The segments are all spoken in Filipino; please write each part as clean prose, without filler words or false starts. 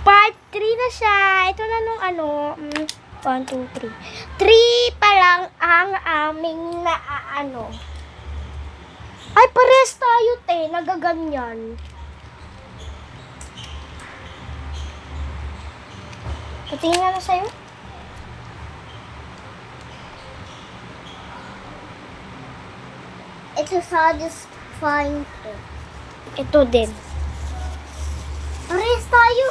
Part 3 na siya. Ito na nung 1, 2, 3. 3 pa lang ang aming naaano. Ay, pares tayo, te. Nagaganyan. Patingin nga na sa'yo. Ito satisfying to. Ito din. Pares tayo.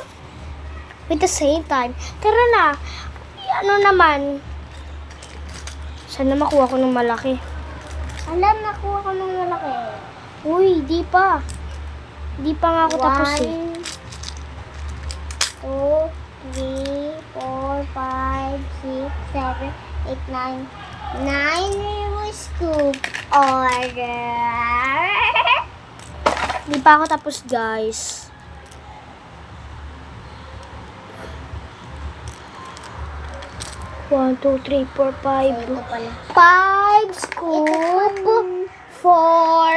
With the same time. Tara na. Ano naman? Sana makuha ko ng malaki. Alam, nakuha ko ng malaki. Uy, di pa. Di pa nga ako tapos eh. 1, 2, 3, 4, 5, 6, 7, 8, 9. 9 scoop order. Di pa ako tapos, guys. One, two, three, four, five. Ito pala. 5 scoop for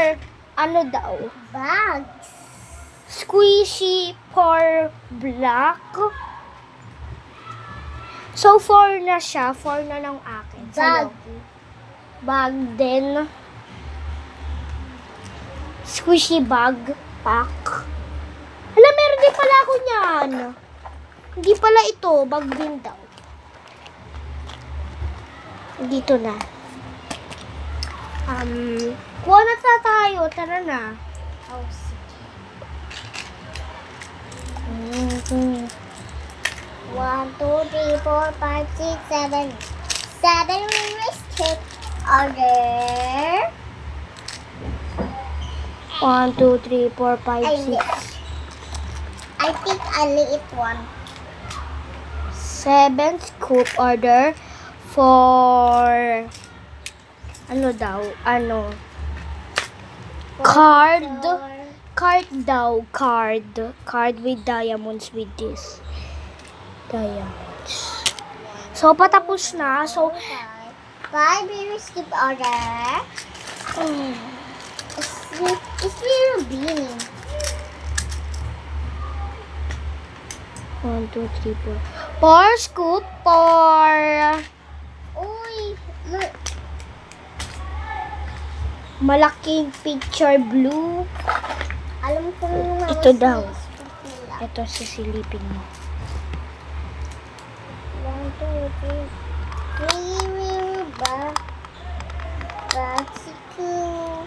ano daw? Bags. Squishy for black. So, 4 na siya. 4 na ng akin. Bag. Bag din. Squishy bag pack. Alam, meron din pala ako niyan. Hindi pala ito. Bag din daw. Dito na. Kuha na tayo. Tara na. Oh, sige. 1, 2, 3, 4, 5, 6, 7. 7 scoop order. 1, 2, 3, 4, 5, Ay, 6. I think I liit one. 7 scoop order for ano daw? Card. Card daw. Card with diamonds with this. Diamonds. So, patapos na. So, 5 scoop order. It's little beanie. 1, 2, 3, 4. 4 scoop for Uy, look. malaking picture blue. Alam ko na naman Ito daw. scoop nila. Ito sisilipin mo. 1, 2, 3. Ba? Bicycle.